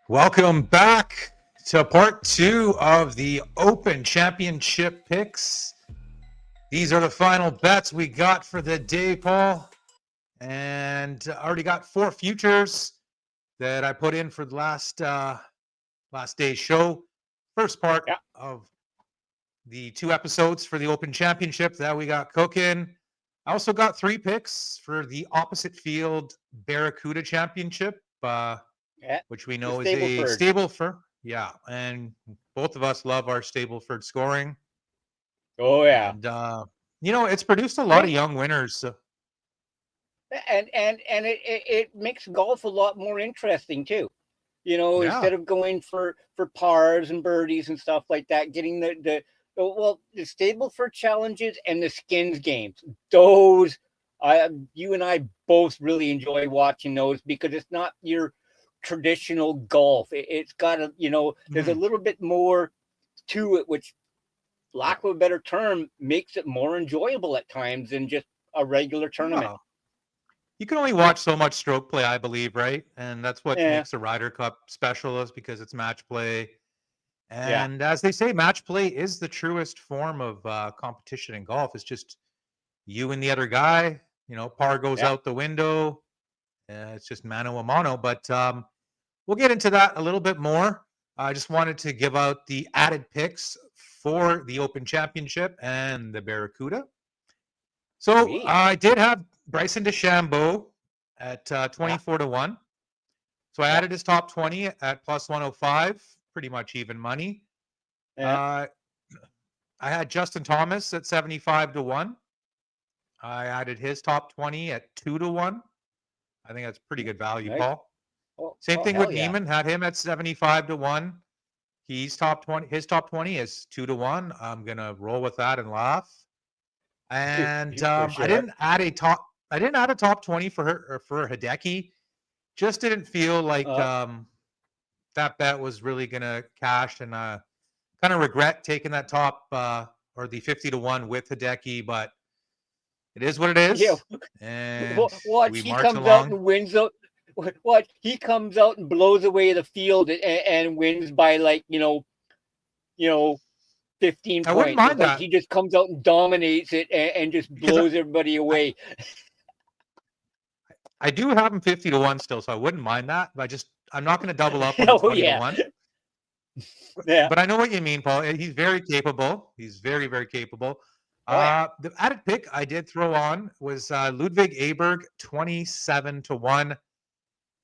Welcome back to part two of the Open Championship picks. These are the final bets we got for the day, Paul. And I already got four futures that I put in for the last day's show. First part Yeah. of the two episodes for the Open Championship that we got cooking. I also got three picks for the opposite field Barracuda Championship. Yeah. Which we The know is a Stableford. Stableford. Yeah, and both of us love our Stableford scoring, Oh yeah. and it's produced a lot of Make young winners. So, and it makes golf a lot more interesting too. yeah, Instead of going for pars and birdies and stuff like that, getting the Stableford challenges and the skins games. Those you and I both really enjoy watching those because it's not your traditional golf. It's got there's a mhm, little bit more to it, which yeah, lack of a better term, makes it more enjoyable at times than just a regular tournament. yeah. You can only watch so much stroke play, I believe, right? And that's what Yeah, makes the Ryder Cup special, is because it's match play. yeah, And as they say, match play is the truest form of competition in golf. It's just you and the other guy. Par goes yeah. out the window. It's just mano a mano. But we'll get into that a little bit more. I just wanted to give out the added picks for the Open Championship and the Barracuda. So Sweet. I did have Bryson DeChambeau at Yeah, 24 to 1. So I yeah, added his top 20 at plus 105, pretty much even money. yeah. Uh, I had Justin Thomas at 75 to 1. I added his top 20 at 2 to 1. I think that's pretty good value, Nice. Paul. Oh, Same oh, thing with hell yeah. Neiman, had him at 75 to 1. He's top 20. His top 20 is 2 to 1. I'm going to roll with that and laugh. And For I sure. didn't add a top I didn't add a top 20 for her or for Hideki. Just didn't feel like Uh, that bet was really going to cash, and kind of regret taking that top or the 50 to 1 with Hideki, but it is what it yeah. is. And Watch, we he march comes out along. and wins. Watch, he comes out and blows away the field and wins by like you know 15 I wouldn't points. It's mind like that. he just comes out and dominates it and just Because blows everybody I, away. I do have him 50 to 1 still, so I wouldn't mind that. But I'm not going to double up on the Oh 20 to yeah, 1. yeah. But I know what you mean, Paul. He's very capable. He's very, very capable. Oh yeah. The added pick I did throw on was Ludwig Aberg, 27 to 1.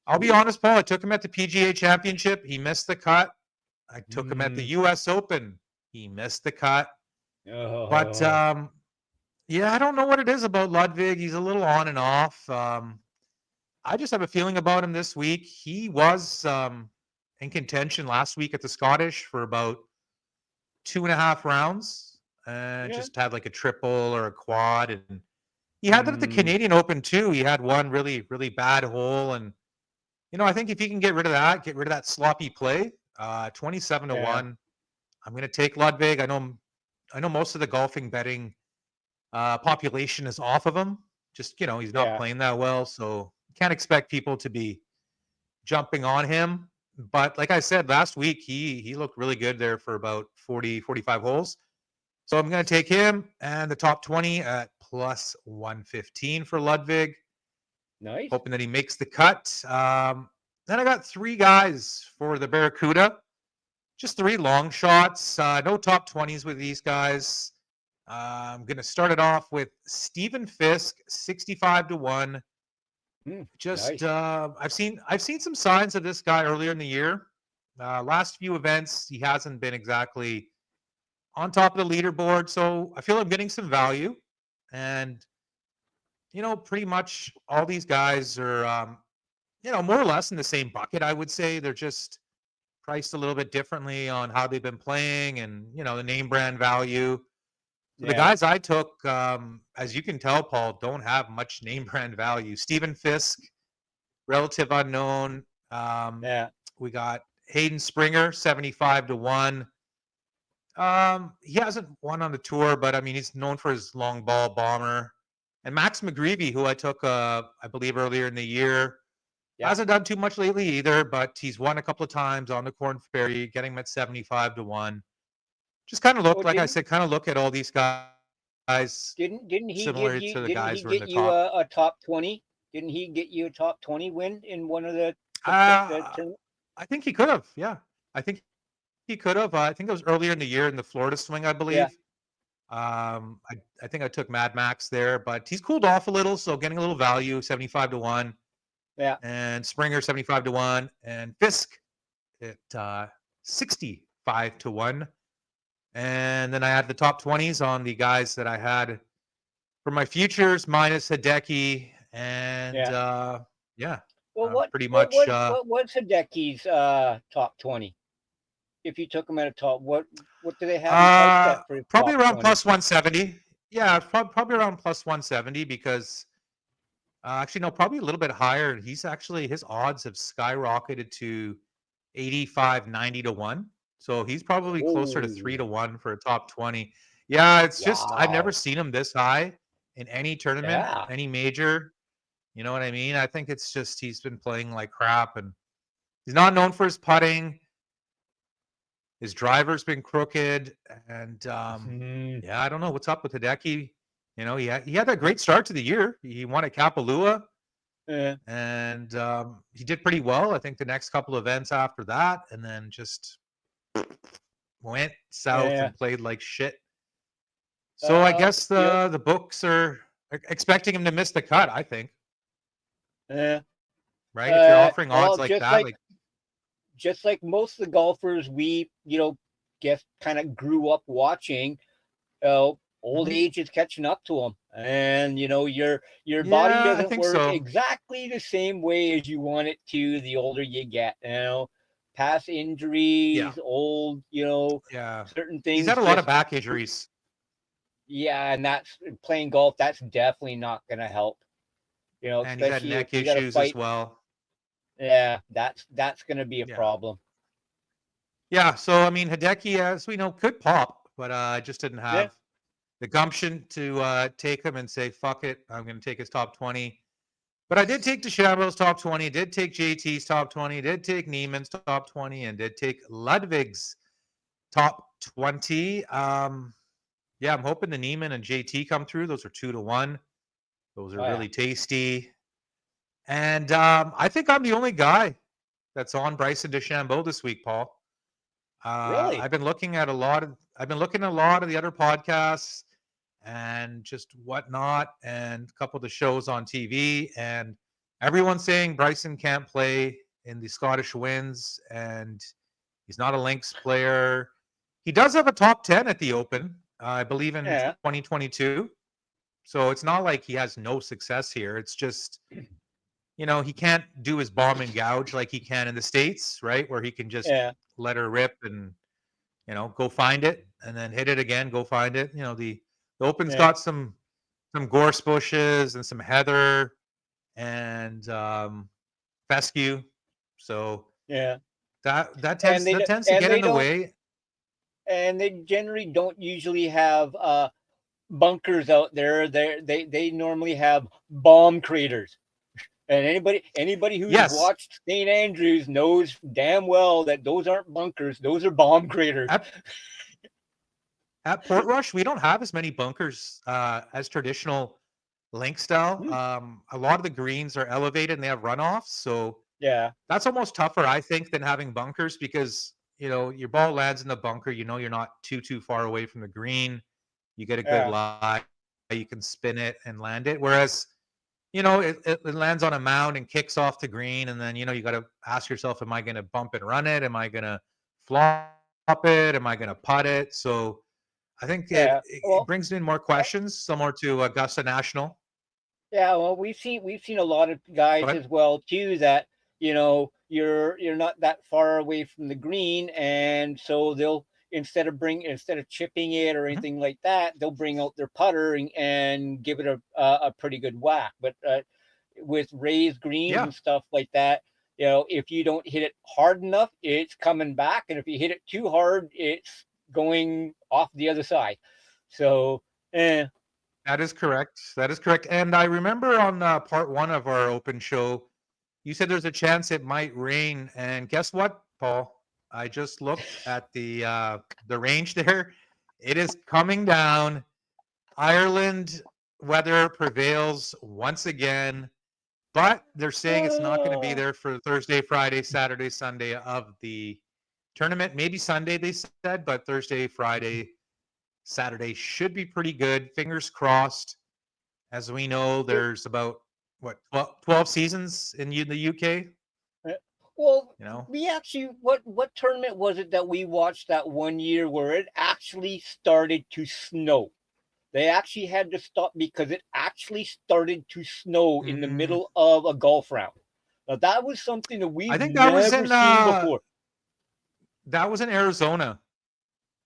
I'll be Ooh. honest, Paul. I took him at the PGA Championship. He missed the cut. I took him at the Mm. US Open. He missed the cut. But Oh, yeah, I don't know what it is about Ludwig. He's a little on and off. I just have a feeling about him this week. He was in contention last week at the Scottish for about 2.5 rounds, and yeah. just had like a triple or a quad. And he had that at the Mm, Canadian Open too. He had one really, really bad hole. And, I think if you can get rid of that, get rid of that sloppy play, 27 to yeah. 1, I'm going to take Ludwig. I know most of the golfing betting population is off of him. Just, he's not Yeah. playing that well. So can't expect people to be jumping on him. But like I said last week, he looked really good there for about 40, 45 holes. So I'm going to take him and the top 20 at plus 115 for Ludwig, Nice. hoping that he makes the cut. Then I got three guys for the Barracuda, just three long shots. No top 20s with these guys. I'm going to start it off with Stephen Fisk, 65 to 1. Mm, Just nice. I've seen some signs of this guy earlier in the year. Last few events, he hasn't been exactly on top of the leaderboard, so I feel I'm getting some value. And pretty much all these guys are more or less in the same bucket. I would say they're just priced a little bit differently on how they've been playing, and the name brand value. So the Yeah. guys I took, as you can tell, Paul, don't have much name brand value. Stephen Fisk, relative unknown. Yeah. We got Hayden Springer, 75 to 1. He hasn't won on the tour, but I mean, he's known for his long ball bomber. And Max McGreevy, who I took, I believe, earlier in the year. Yeah. Hasn't done too much lately either, but he's won a couple of times on the Corn Ferry, getting him at 75-1. Just kind of look, Well, like I said, kind of look at all these guys didn't he give similar you to the didn't guys he who are in get the you top. a top 20? Didn't he get you a top 20 win in one of the Uh, tournament? I think he could have. Yeah, I think he could have. I think it was earlier in the year in the Florida swing, I Yeah, believe. I think I took Mad Max there, but he's cooled off a little, so getting a little value, 75-1, yeah, and Springer 75-1, and Fisk at 65-1. And then I had the top 20s on the guys that I had for my futures minus Hideki, and yeah. yeah, Well, pretty much what was Hideki's top 20? If you took him at a top, what do they have him priced at for his probably top around 20? plus 170. Yeah, probably around plus 170 because actually no, probably a little bit higher. He's actually his odds have skyrocketed to 85-90-1. So he's probably closer to Oh, 3-1 for a top 20. Yeah, it's just I've never wow. seen him this high in any tournament, Yeah. any major. You know what I mean? I think it's just he's been playing like crap and he's not known for his putting. His driver's been crooked, and Mhm. yeah, I don't know what's up with Hideki. You know, he had a great start to the year. He won at Kapalua, Yeah, and he did pretty well. I think the next couple events after that, and then just went south yeah. and played like shit. So I guess You know, the books are expecting him to miss the cut. I think, yeah. right? If you're offering Well, odds like that, like just like most of the golfers we, guess kind of grew up watching, old mhm. age is catching up to them, and your body Yeah, I doesn't think work so. exactly the same way as you want it to the older you get. Past Yeah, injuries, old, yeah. certain He's things had a lot of just, back injuries, yeah, and that's playing golf. That's definitely not going to help. and he's had Especially if neck you got to issues as fight. well. Yeah, that's going to be a Yeah. problem. Yeah, so I mean, Hideki, as we know, could pop, but I just didn't Yeah, have the gumption to take him and say, "Fuck it, I'm going to take his top 20." But I did take DeChambeau's top 20, did take JT's top 20, did take Neiman's top 20, and did take Ludwig's top 20. Yeah, I'm hoping the Neiman and JT come through. Those are 2-1. Those are oh yeah, really tasty. And I think I'm the only guy that's on Bryson DeChambeau this week, Paul. really. I've been looking at a lot of the other podcasts and just whatnot, and a couple of the shows on TV, and everyone's saying Bryson can't play in the Scottish Winds, and he's not a links player. He does have a top 10 at the Open, I believe in Yeah, 2022. So it's not like he has no success here. It's just he can't do his bomb and gouge like he can in the States, right? Where he can just yeah, let her rip and go find it and then hit it again, go find it. The Open's yeah, got some gorse bushes and some heather and fescue, so yeah. that And tends that tends to get in the way. they generally don't usually have bunkers out there. They normally have bomb craters. And anybody who's Yes, watched St. Andrews knows damn well that those aren't bunkers; those are bomb craters. at at Portrush, we don't have as many bunkers as traditional link style. Hmm. A lot of the greens are elevated and they have runoffs, so Yeah, that's almost tougher, I think, than having bunkers because your ball lands in the bunker. You're not too far away from the green. You get a good yeah, lie. You can spin it and land it. Whereas it lands on a mound and kicks off the green, and then you got to ask yourself, am I going to bump and run it? Am I going to flop it? Am I going to putt it? So I think it yeah. it brings in more questions, similar to Augusta National. Yeah, well, we've seen a lot of guys But as well too that you're not that far away from the green, and so they'll instead of chipping it or mhm, anything like that, they'll bring out their putter and give it a pretty good whack. But with raised greens yeah, and stuff like that, if you don't hit it hard enough, it's coming back, and if you hit it too hard, it's going off the other side. So, eh, that is correct. That is correct. And I remember on part one of our open show, You said there's a chance it might rain, and guess what, Paul? I just looked at the range there. It is coming down. Ireland weather prevails once again, but they're saying it's not going to be there for Thursday, Friday, Saturday, Sunday of the tournament. Maybe Sunday, they said, but Thursday, Friday, Saturday should be pretty good. Fingers crossed. As we know, there's about what 12 seasons in the UK. Well, You know, we actually, what tournament was it that we watched that one year where it actually started to snow? They actually had to stop because it actually started to snow in the middle of a golf round. Now that was something that I we've think that was never in seen before. Arizona.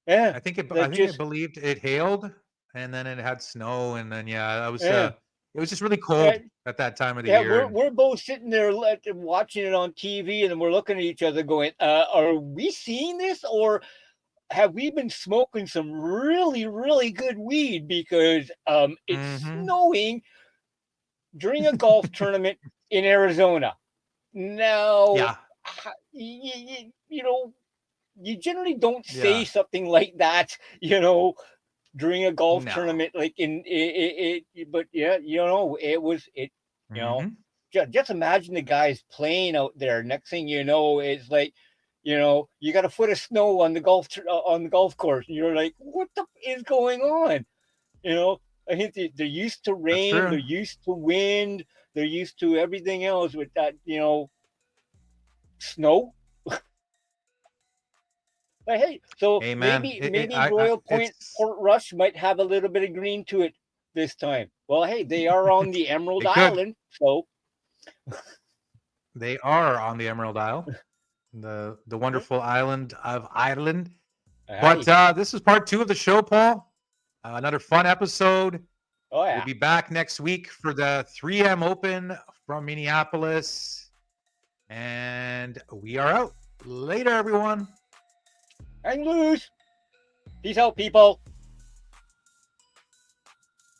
Yeah, I that think it just believed it hailed, and then it had snow, and then that was yeah. it was just really cold And at that time of the yeah, year. we're both sitting there watching it on TV, and then we're looking at each other, going, "Are we seeing this, or have we been smoking some really, really good weed? Because it's Mm-hmm. snowing during a golf tournament in Arizona." Now, Yeah, you know, you generally don't say yeah. something like that, during a golf No. tournament, like in it. But yeah, it was it. You know, Mm-hmm. just imagine the guys playing out there. Next thing you know, it's like, you got a foot of snow on the on the golf course, and you're like, what the is going on? You know, I think they're used to That's rain, they're true. used to wind, they're used to everything else with that, snow. But hey, so Hey, man, maybe Royal Portrush might have a little bit of green to it this time. Well, hey, they are on the Emerald it could. Island, so They are on the Emerald Isle, the wonderful island of Ireland. But hey, this is part 2 of the show, Paul. Another fun episode. oh We'll yeah, be back next week for the 3M Open from Minneapolis. And we are out. Later, everyone. hang loose. Peace out, people.